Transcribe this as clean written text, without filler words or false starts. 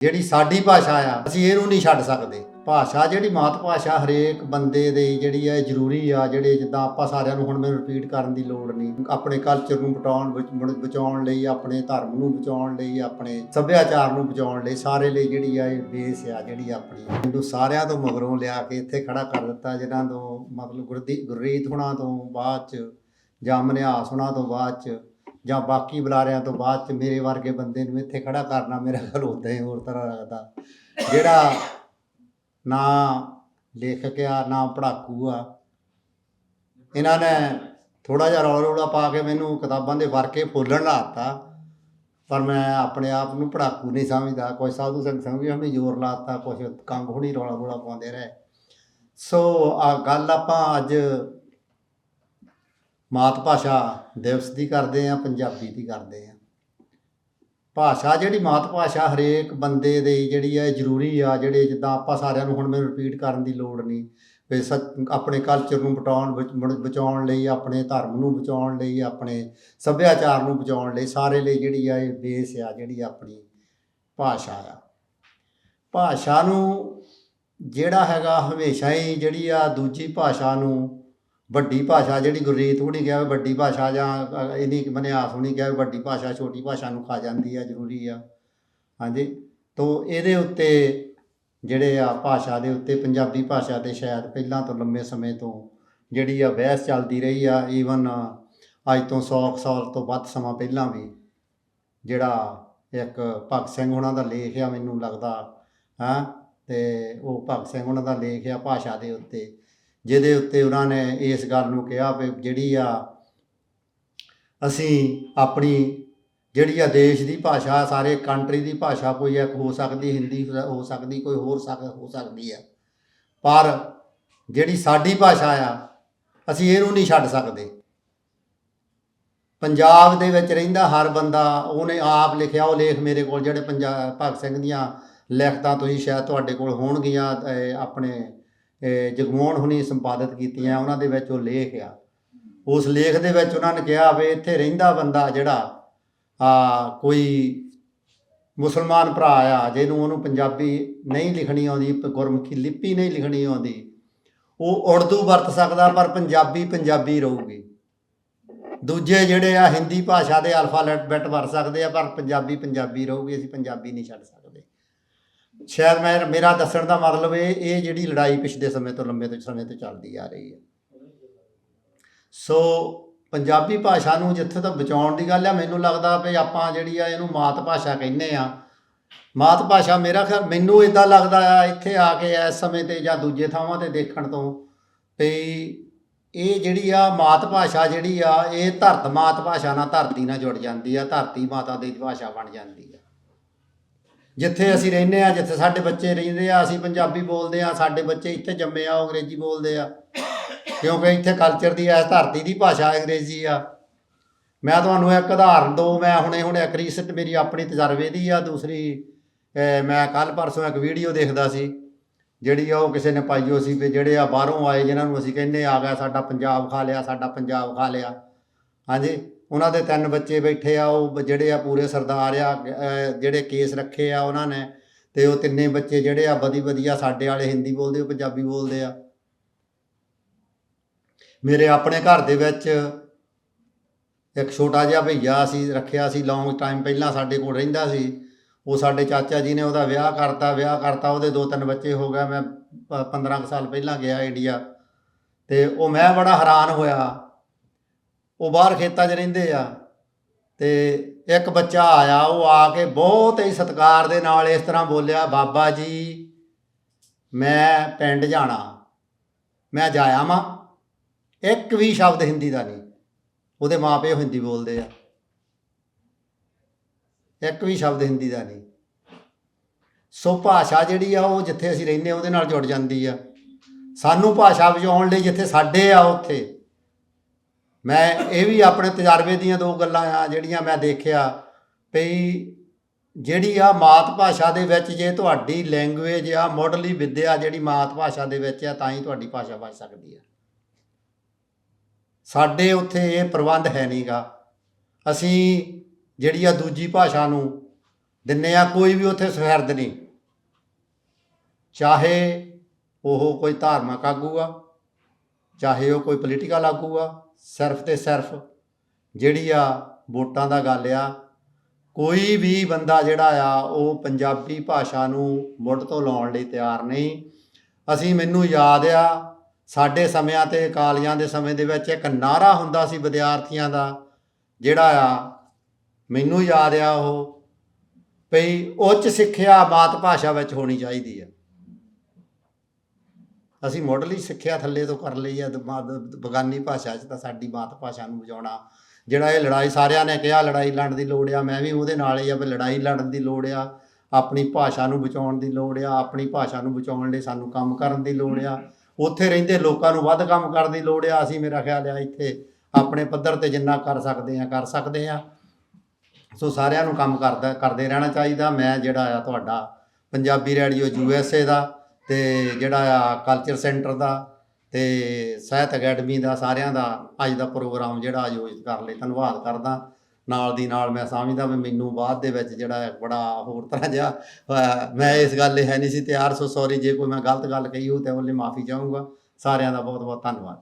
ਜਿਹੜੀ ਸਾਡੀ ਭਾਸ਼ਾ ਆ ਅਸੀਂ ਇਹਨੂੰ ਨਹੀਂ ਛੱਡ ਸਕਦੇ। ਭਾਸ਼ਾ ਜਿਹੜੀ ਮਾਤ ਭਾਸ਼ਾ ਹਰੇਕ ਬੰਦੇ ਦੇ ਜਿਹੜੀ ਹੈ ਜ਼ਰੂਰੀ ਆ। ਜਿਹੜੇ ਜਿੱਦਾਂ ਆਪਾਂ ਸਾਰਿਆਂ ਨੂੰ ਹੁਣ ਮੈਨੂੰ ਰਿਪੀਟ ਕਰਨ ਦੀ ਲੋੜ ਨਹੀਂ, ਆਪਣੇ ਕਲਚਰ ਨੂੰ ਬਚਾਉਣ ਲਈ, ਆਪਣੇ ਧਰਮ ਨੂੰ ਬਚਾਉਣ ਲਈ, ਆਪਣੇ ਸੱਭਿਆਚਾਰ ਨੂੰ ਬਚਾਉਣ ਲਈ, ਸਾਰੇ ਲਈ ਜਿਹੜੀ ਆ ਇਹ ਬੇਸ ਆ ਜਿਹੜੀ ਆਪਣੀ। ਮੈਨੂੰ ਸਾਰਿਆਂ ਤੋਂ ਮਗਰੋਂ ਲਿਆ ਕੇ ਇੱਥੇ ਖੜਾ ਕਰ ਦਿੱਤਾ, ਜਿਨ੍ਹਾਂ ਤੋਂ ਮਤਲਬ ਗੁਰਰੀਤ ਹੁਣਾਂ ਤੋਂ ਬਾਅਦ 'ਚ ਜਾਂ ਮਨਿਆਸ ਹੁਣਾਂ ਤੋਂ ਬਾਅਦ 'ਚ ਜਾਂ ਬਾਕੀ ਬੁਲਾਰਿਆਂ ਤੋਂ ਬਾਅਦ 'ਚ ਮੇਰੇ ਵਰਗੇ ਬੰਦੇ ਨੂੰ ਇੱਥੇ ਖੜਾ ਕਰਨਾ ਮੇਰਾ ਖਿਆਲ ਉੱਦਾਂ ਹੀ ਹੋਰ ਤਰ੍ਹਾਂ ਲੱਗਦਾ। ਜਿਹੜਾ ਨਾ ਲੇਖਕ ਆ ਨਾ ਪੜ੍ਹਾਕੂ ਆ, ਇਹਨਾਂ ਨੇ ਥੋੜ੍ਹਾ ਜਿਹਾ ਰੌਲਾ ਪਾ ਕੇ ਮੈਨੂੰ ਕਿਤਾਬਾਂ ਦੇ ਵਰਕੇ ਫੋਲਣ ਲਾ ਦਿੱਤਾ, ਪਰ ਮੈਂ ਆਪਣੇ ਆਪ ਨੂੰ ਪੜ੍ਹਾਕੂ ਨਹੀਂ ਸਮਝਦਾ। ਕੁਛ ਸਾਧੂ ਸਿੰਘ ਸਮਝੀ ਹਮੀ ਜ਼ੋਰ ਲਾ ਦਿੱਤਾ, ਕੁਛ ਕੰਗ ਹੁਣੀ ਰੌਲਾ ਪਾਉਂਦੇ ਰਹੇ। ਸੋ ਆ ਗੱਲ ਆਪਾਂ ਅੱਜ ਮਾਤ ਭਾਸ਼ਾ ਦਿਵਸ ਦੀ ਕਰਦੇ ਹਾਂ, ਪੰਜਾਬੀ ਦੀ ਕਰਦੇ ਹਾਂ। ਭਾਸ਼ਾ ਜਿਹੜੀ ਮਾਤ ਭਾਸ਼ਾ ਹਰੇਕ ਬੰਦੇ ਦੇ ਜਿਹੜੀ ਹੈ ਜ਼ਰੂਰੀ ਆ। ਜਿਹੜੇ ਜਿੱਦਾਂ ਆਪਾਂ ਸਾਰਿਆਂ ਨੂੰ ਹੁਣ ਮੈਨੂੰ ਰਿਪੀਟ ਕਰਨ ਦੀ ਲੋੜ ਨਹੀਂ ਵੀ ਆਪਣੇ ਕਲਚਰ ਨੂੰ ਬਚਾਉਣ ਲਈ, ਆਪਣੇ ਧਰਮ ਨੂੰ ਬਚਾਉਣ ਲਈ, ਆਪਣੇ ਸੱਭਿਆਚਾਰ ਨੂੰ ਬਚਾਉਣ ਲਈ, ਸਾਰੇ ਲਈ ਜਿਹੜੀ ਆ ਇਹ ਬੇਸ ਆ ਜਿਹੜੀ ਆਪਣੀ ਭਾਸ਼ਾ ਆ। ਭਾਸ਼ਾ ਨੂੰ ਜਿਹੜਾ ਹੈਗਾ ਹਮੇਸ਼ਾ ਹੀ ਜਿਹੜੀ ਆ ਦੂਜੀ ਭਾਸ਼ਾ ਨੂੰ ਵੱਡੀ ਭਾਸ਼ਾ, ਜਿਹੜੀ ਗੁਰਰੀਤ ਹੁਣੀ ਕਿਹਾ ਵੱਡੀ ਭਾਸ਼ਾ, ਜਾਂ ਇਹਨੀ ਮਨਿਆਸ ਹੁਣੀ ਕਿਹਾ ਵੱਡੀ ਭਾਸ਼ਾ ਛੋਟੀ ਭਾਸ਼ਾ ਨੂੰ ਖਾ ਜਾਂਦੀ ਆ, ਜ਼ਰੂਰੀ ਆ। ਹਾਂਜੀ, ਤੋ ਇਹਦੇ ਉੱਤੇ ਜਿਹੜੇ ਆ ਭਾਸ਼ਾ ਦੇ ਉੱਤੇ, ਪੰਜਾਬੀ ਭਾਸ਼ਾ 'ਤੇ ਸ਼ਾਇਦ ਪਹਿਲਾਂ ਤੋਂ ਲੰਬੇ ਸਮੇਂ ਤੋਂ ਜਿਹੜੀ ਆ ਬਹਿਸ ਚੱਲਦੀ ਰਹੀ ਆ। ਈਵਨ ਅੱਜ ਤੋਂ 100 ਸਾਲ ਤੋਂ ਵੱਧ ਸਮਾਂ ਪਹਿਲਾਂ ਵੀ ਜਿਹੜਾ ਇੱਕ ਭਗਤ ਸਿੰਘ ਉਹਨਾਂ ਦਾ ਲੇਖ ਆ, ਮੈਨੂੰ ਲੱਗਦਾ ਹਾਂ, ਅਤੇ ਉਹ ਭਗਤ ਸਿੰਘ ਉਹਨਾਂ ਦਾ ਲੇਖ ਆ ਭਾਸ਼ਾ ਦੇ ਉੱਤੇ, ਜਿਹਦੇ ਉੱਤੇ ਉਹਨਾਂ ਨੇ ਇਸ ਗੱਲ ਨੂੰ ਕਿਹਾ ਵੀ ਜਿਹੜੀ ਆ ਅਸੀਂ ਆਪਣੀ ਜਿਹੜੀ ਆ ਦੇਸ਼ ਦੀ ਭਾਸ਼ਾ, ਸਾਰੇ ਕੰਟਰੀ ਦੀ ਭਾਸ਼ਾ ਕੋਈ ਇੱਕ ਹੋ ਸਕਦੀ, ਹਿੰਦੀ ਹੋ ਸਕਦੀ, ਕੋਈ ਹੋਰ ਹੋ ਸਕਦੀ ਆ, ਪਰ ਜਿਹੜੀ ਸਾਡੀ ਭਾਸ਼ਾ ਆ ਅਸੀਂ ਇਹਨੂੰ ਨਹੀਂ ਛੱਡ ਸਕਦੇ। ਪੰਜਾਬ ਦੇ ਵਿੱਚ ਰਹਿੰਦਾ ਹਰ ਬੰਦਾ, ਉਹਨੇ ਆਪ ਲਿਖਿਆ ਉਹ ਲੇਖ ਮੇਰੇ ਕੋਲ, ਜਿਹੜੇ ਭਗਤ ਸਿੰਘ ਦੀਆਂ ਲਿਖਤਾਂ ਤੁਸੀਂ ਸ਼ਾਇਦ ਤੁਹਾਡੇ ਕੋਲ ਹੋਣਗੀਆਂ, ਆਪਣੇ ਜਗਮੋਹਨ ਹੁਣੀ ਸੰਪਾਦਿਤ ਕੀਤੀਆਂ, ਉਹਨਾਂ ਦੇ ਵਿੱਚ ਉਹ ਲੇਖ ਆ। ਉਸ ਲੇਖ ਦੇ ਵਿੱਚ ਉਹਨਾਂ ਨੇ ਕਿਹਾ ਵੀ ਇੱਥੇ ਰਹਿੰਦਾ ਬੰਦਾ ਜਿਹੜਾ ਕੋਈ ਮੁਸਲਮਾਨ ਭਰਾ ਆ, ਜਿਹਨੂੰ ਉਹਨੂੰ ਪੰਜਾਬੀ ਨਹੀਂ ਲਿਖਣੀ ਆਉਂਦੀ, ਗੁਰਮੁਖੀ ਲਿਪੀ ਨਹੀਂ ਲਿਖਣੀ ਆਉਂਦੀ, ਉਹ ਉਰਦੂ ਵਰਤ ਸਕਦਾ, ਪਰ ਪੰਜਾਬੀ ਰਹੂਗੀ। ਦੂਜੇ ਜਿਹੜੇ ਆ ਹਿੰਦੀ ਭਾਸ਼ਾ ਦੇ ਅਲਫਾਬੈਟ ਵਰਤ ਸਕਦੇ ਆ, ਪਰ ਪੰਜਾਬੀ ਰਹੂਗੀ। ਅਸੀਂ ਪੰਜਾਬੀ ਨਹੀਂ ਛੱਡ ਸਕਦੇ। ਸ਼ਾਇਦ ਮੇਰਾ ਦੱਸਣ ਦਾ ਮਤਲਬ ਇਹ ਜਿਹੜੀ ਲੜਾਈ ਪਿਛਲੇ ਸਮੇਂ ਤੋਂ ਲੰਬੇ ਸਮੇਂ ਤੋਂ ਚੱਲਦੀ ਆ ਰਹੀ ਹੈ। ਸੋ ਪੰਜਾਬੀ ਭਾਸ਼ਾ ਨੂੰ ਜਿੱਥੇ ਤੱਕ ਬਚਾਉਣ ਦੀ ਗੱਲ ਆ, ਮੈਨੂੰ ਲੱਗਦਾ ਵੀ ਆਪਾਂ ਜਿਹੜੀ ਆ ਇਹਨੂੰ ਮਾਤ ਭਾਸ਼ਾ ਕਹਿੰਦੇ ਆ। ਮਾਤ ਭਾਸ਼ਾ ਮੇਰਾ ਖਿਆਲ, ਮੈਨੂੰ ਇੱਦਾਂ ਲੱਗਦਾ ਆ ਇੱਥੇ ਆ ਕੇ ਇਸ ਸਮੇਂ 'ਤੇ ਜਾਂ ਦੂਜੇ ਥਾਵਾਂ 'ਤੇ ਦੇਖਣ ਤੋਂ, ਵੀ ਇਹ ਜਿਹੜੀ ਆ ਮਾਤ ਭਾਸ਼ਾ ਜਿਹੜੀ ਆ ਇਹ ਮਾਤ ਭਾਸ਼ਾ ਨਾਲ ਧਰਤੀ ਨਾਲ ਜੁੜ ਜਾਂਦੀ ਆ, ਧਰਤੀ ਮਾਤਾ ਦੀ ਭਾਸ਼ਾ ਬਣ ਜਾਂਦੀ ਆ। ਜਿੱਥੇ ਅਸੀਂ ਰਹਿੰਦੇ ਹਾਂ, ਜਿੱਥੇ ਸਾਡੇ ਬੱਚੇ ਰਹਿੰਦੇ ਆ, ਅਸੀਂ ਪੰਜਾਬੀ ਬੋਲਦੇ ਆ, ਸਾਡੇ ਬੱਚੇ ਇੱਥੇ ਜੰਮੇ ਆ ਉਹ ਅੰਗਰੇਜ਼ੀ ਬੋਲਦੇ ਆ, ਕਿਉਂਕਿ ਇੱਥੇ ਕਲਚਰ ਦੀ ਇਸ ਧਰਤੀ ਦੀ ਭਾਸ਼ਾ ਅੰਗਰੇਜ਼ੀ ਆ। ਮੈਂ ਤੁਹਾਨੂੰ ਇੱਕ ਉਦਾਹਰਨ ਦੋ, ਮੈਂ ਹੁਣੇ ਇੱਕ ਰੀਸੈਂਟ ਮੇਰੀ ਆਪਣੀ ਤਜਰਬੇ ਦੀ ਆ। ਦੂਸਰੀ, ਮੈਂ ਕੱਲ੍ਹ ਪਰਸੋਂ ਇੱਕ ਵੀਡੀਓ ਦੇਖਦਾ ਸੀ, ਜਿਹੜੀ ਉਹ ਕਿਸੇ ਨੇ ਪਾਈ ਹੋਈ ਸੀ ਵੀ ਜਿਹੜੇ ਆ ਬਾਹਰੋਂ ਆਏ, ਜਿਹਨਾਂ ਨੂੰ ਅਸੀਂ ਕਹਿੰਦੇ ਆ ਗਿਆ ਸਾਡਾ ਪੰਜਾਬ ਖਾ ਲਿਆ, ਸਾਡਾ ਪੰਜਾਬ ਖਾ ਲਿਆ। ਹਾਂਜੀ, ਉਹਨਾਂ ਦੇ 3 ਬੱਚੇ ਬੈਠੇ ਆ, ਉਹ ਜਿਹੜੇ ਆ ਪੂਰੇ ਸਰਦਾਰ ਆ, ਜਿਹੜੇ ਕੇਸ ਰੱਖੇ ਆ ਉਹਨਾਂ ਨੇ, ਅਤੇ ਉਹ 3 ਬੱਚੇ ਜਿਹੜੇ ਆ ਵਧੀਆ ਸਾਡੇ ਵਾਲੇ ਹਿੰਦੀ ਬੋਲਦੇ, ਉਹ ਪੰਜਾਬੀ ਬੋਲਦੇ ਆ। ਮੇਰੇ ਆਪਣੇ ਘਰ ਦੇ ਵਿੱਚ ਇੱਕ ਛੋਟਾ ਜਿਹਾ ਭਈਆ ਅਸੀਂ ਰੱਖਿਆ ਸੀ, ਲੌਂਗ ਟਾਈਮ ਪਹਿਲਾਂ ਸਾਡੇ ਕੋਲ ਰਹਿੰਦਾ ਸੀ। ਉਹ ਸਾਡੇ ਚਾਚਾ ਜੀ ਨੇ ਉਹਦਾ ਵਿਆਹ ਕਰਤਾ, ਉਹਦੇ 2-3 ਬੱਚੇ ਹੋ ਗਏ। ਮੈਂ 15 ਸਾਲ ਪਹਿਲਾਂ ਗਿਆ ਇੰਡੀਆ, ਅਤੇ ਉਹ ਮੈਂ ਬੜਾ ਹੈਰਾਨ ਹੋਇਆ। ਉਹ ਬਾਹਰ ਖੇਤਾਂ 'ਚ ਰਹਿੰਦੇ ਆ, ਅਤੇ ਇੱਕ ਬੱਚਾ ਆਇਆ, ਉਹ ਆ ਕੇ ਬਹੁਤ ਹੀ ਸਤਿਕਾਰ ਦੇ ਨਾਲ ਇਸ ਤਰ੍ਹਾਂ ਬੋਲਿਆ, ਬਾਬਾ ਜੀ ਮੈਂ ਪਿੰਡ ਜਾਣਾ, ਮੈਂ ਜਾਇਆ ਵਾਂ। ਇੱਕ ਵੀ ਸ਼ਬਦ ਹਿੰਦੀ ਦਾ ਨਹੀਂ, ਉਹਦੇ ਮਾਂ ਪਿਓ ਹਿੰਦੀ ਬੋਲਦੇ ਆ, ਇੱਕ ਵੀ ਸ਼ਬਦ ਹਿੰਦੀ ਦਾ ਨਹੀਂ। ਸੋ ਭਾਸ਼ਾ ਜਿਹੜੀ ਆ ਉਹ ਜਿੱਥੇ ਅਸੀਂ ਰਹਿੰਦੇ ਉਹਦੇ ਨਾਲ ਜੁੜ ਜਾਂਦੀ ਆ। ਸਾਨੂੰ ਭਾਸ਼ਾ ਬਚਾਉਣ ਲਈ ਜਿੱਥੇ ਸਾਡੇ ਆ ਉੱਥੇ, ਮੈਂ ਇਹ ਵੀ ਆਪਣੇ ਤਜਰਬੇ ਦੀਆਂ 2 ਗੱਲਾਂ ਆ ਜਿਹੜੀਆਂ ਮੈਂ ਦੇਖਿਆ, ਵੀ ਜਿਹੜੀ ਆ ਮਾਤ ਭਾਸ਼ਾ ਦੇ ਵਿੱਚ ਜੇ ਤੁਹਾਡੀ ਲੈਂਗੁਏਜ ਆ, ਮੁੱਢਲੀ ਵਿੱਦਿਆ ਜਿਹੜੀ ਮਾਤ ਭਾਸ਼ਾ ਦੇ ਵਿੱਚ ਆ, ਤਾਂ ਹੀ ਤੁਹਾਡੀ ਭਾਸ਼ਾ ਬਚ ਸਕਦੀ ਆ। ਸਾਡੇ ਉੱਥੇ ਇਹ ਪ੍ਰਬੰਧ ਹੈ ਨਹੀਂ ਗਾ। ਅਸੀਂ ਜਿਹੜੀ ਆ ਦੂਜੀ ਭਾਸ਼ਾ ਨੂੰ ਦਿੰਦੇ ਆ, ਕੋਈ ਵੀ ਉੱਥੇ ਸਫੈਰਦ ਨਹੀਂ, ਚਾਹੇ ਉਹ ਕੋਈ ਧਾਰਮਿਕ ਆਗੂ ਆ, ਚਾਹੇ ਉਹ ਕੋਈ ਪੋਲੀਟੀਕਲ ਆਗੂ ਆ, ਸਿਰਫ ਤੇ ਸਿਰਫ ਜਿਹੜੀ ਆ ਵੋਟਾਂ ਦਾ ਗੱਲ ਆ। ਕੋਈ ਵੀ ਬੰਦਾ ਜਿਹੜਾ ਆ ਉਹ ਪੰਜਾਬੀ ਭਾਸ਼ਾ ਨੂੰ ਮੁੱਢ ਤੋਂ ਲਾਉਣ ਲਈ ਤਿਆਰ ਨਹੀਂ। ਅਸੀਂ, ਮੈਨੂੰ ਯਾਦ ਆ ਸਾਡੇ ਸਮਿਆਂ ਤੇ ਕਾਲਜਾਂ ਦੇ ਸਮੇਂ ਦੇ ਵਿੱਚ ਇੱਕ ਨਾਅਰਾ ਹੁੰਦਾ ਸੀ ਵਿਦਿਆਰਥੀਆਂ ਦਾ, ਜਿਹੜਾ ਆ ਮੈਨੂੰ ਯਾਦ ਆ ਉਹ ਭਈ ਉੱਚ ਸਿੱਖਿਆ ਮਾਤ ਭਾਸ਼ਾ ਵਿੱਚ ਹੋਣੀ ਚਾਹੀਦੀ ਆ। ਅਸੀਂ ਮੁੱਢਲੀ ਸਿੱਖਿਆ ਥੱਲੇ ਤੋਂ ਕਰ ਲਈ ਆ, ਬਗਾਨੀ ਭਾਸ਼ਾ 'ਚ ਤਾਂ ਸਾਡੀ ਮਾਤ ਭਾਸ਼ਾ ਨੂੰ ਬਚਾਉਣਾ। ਜਿਹੜਾ ਇਹ ਲੜਾਈ ਸਾਰਿਆਂ ਨੇ ਕਿਹਾ ਲੜਾਈ ਲੜਨ ਦੀ ਲੋੜ ਆ, ਮੈਂ ਵੀ ਉਹਦੇ ਨਾਲ ਹੀ ਆ ਵੀ ਲੜਾਈ ਲੜਨ ਦੀ ਲੋੜ ਆ, ਆਪਣੀ ਭਾਸ਼ਾ ਨੂੰ ਬਚਾਉਣ ਦੀ ਲੋੜ ਆ। ਆਪਣੀ ਭਾਸ਼ਾ ਨੂੰ ਬਚਾਉਣ ਲਈ ਸਾਨੂੰ ਕੰਮ ਕਰਨ ਦੀ ਲੋੜ ਆ, ਉੱਥੇ ਰਹਿੰਦੇ ਲੋਕਾਂ ਨੂੰ ਵੱਧ ਕੰਮ ਕਰਨ ਦੀ ਲੋੜ ਆ। ਅਸੀਂ, ਮੇਰਾ ਖਿਆਲ ਆ, ਇੱਥੇ ਆਪਣੇ ਪੱਧਰ 'ਤੇ ਜਿੰਨਾ ਕਰ ਸਕਦੇ ਆ। ਸੋ ਸਾਰਿਆਂ ਨੂੰ ਕੰਮ ਕਰਦੇ ਰਹਿਣਾ ਚਾਹੀਦਾ। ਮੈਂ ਜਿਹੜਾ ਆ ਤੁਹਾਡਾ ਪੰਜਾਬੀ ਰੇਡੀਓ USA ਦਾ ਅਤੇ ਜਿਹੜਾ ਆ ਕਲਚਰ ਸੈਂਟਰ ਦਾ ਅਤੇ ਸਾਹਿਤ ਅਕੈਡਮੀ ਦਾ, ਸਾਰਿਆਂ ਦਾ ਅੱਜ ਦਾ ਪ੍ਰੋਗਰਾਮ ਜਿਹੜਾ ਆਯੋਜਿਤ ਕਰਨ ਲਈ ਧੰਨਵਾਦ ਕਰਦਾ। ਨਾਲ ਦੀ ਨਾਲ ਮੈਂ ਸਮਝਦਾ ਵੀ ਮੈਨੂੰ ਬਾਅਦ ਦੇ ਵਿੱਚ ਜਿਹੜਾ ਬੜਾ ਹੋਰ ਤਰ੍ਹਾਂ ਜਿਹਾ ਮੈਂ ਇਸ ਗੱਲ ਲਈ ਹੈ ਨਹੀਂ ਸੀ ਤਿਆਰ। ਸੋ ਸੌਰੀ ਜੇ ਕੋਈ ਮੈਂ ਗਲਤ ਗੱਲ ਕਹੀ ਹੋ ਤਾਂ ਉਹਦੇ ਲਈ ਮਾਫੀ ਚਾਹੂੰਗਾ। ਸਾਰਿਆਂ ਦਾ ਬਹੁਤ ਬਹੁਤ ਧੰਨਵਾਦ।